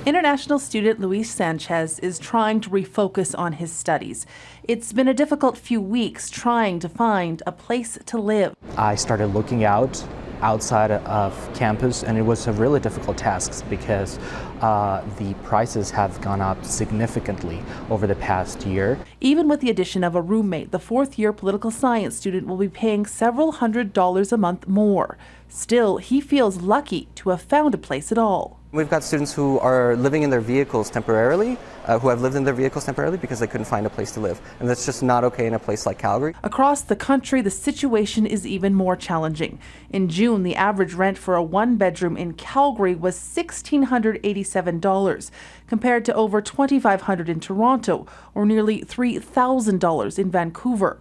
International student Luis Sanchez is trying to refocus on his studies. It's been a difficult few weeks trying to find a place to live. I started looking outside of campus, and it was a really difficult task because the prices have gone up significantly over the past year. Even with the addition of a roommate, the fourth-year political science student will be paying several $100s a month more. Still, he feels lucky to have found a place at all. We've got students who are living in their vehicles temporarily, who have lived in their vehicles temporarily because they couldn't find a place to live. And that's just not okay in a place like Calgary. Across the country, the situation is even more challenging. In June, the average rent for a one-bedroom in Calgary was $1,687, compared to over $2,500 in Toronto, or nearly $3,000 in Vancouver.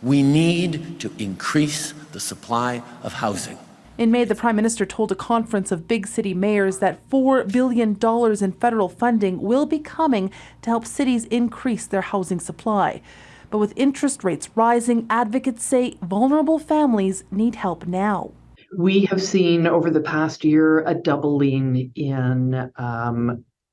We need to increase the supply of housing. In May, the Prime Minister told a conference of big city mayors that $4 billion in federal funding will be coming to help cities increase their housing supply. But with interest rates rising, advocates say vulnerable families need help now. We have seen over the past year a doubling in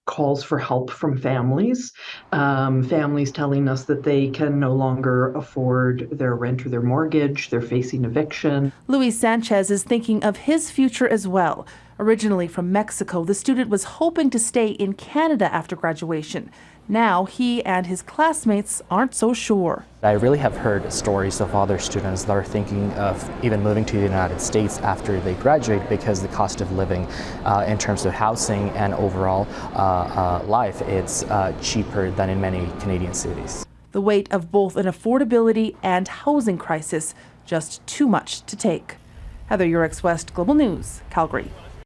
calls for help from families, families telling us that they can no longer afford their rent or their mortgage, they're facing eviction. Luis Sanchez is thinking of his future as well. Originally from Mexico, the student was hoping to stay in Canada after graduation. Now he and his classmates aren't so sure. I really have heard stories of other students that are thinking of even moving to the United States after they graduate because the cost of living in terms of housing and overall life, it's cheaper than in many Canadian cities. The weight of both an affordability and housing crisis, just too much to take. Heather Yourex-West, Global News, Calgary.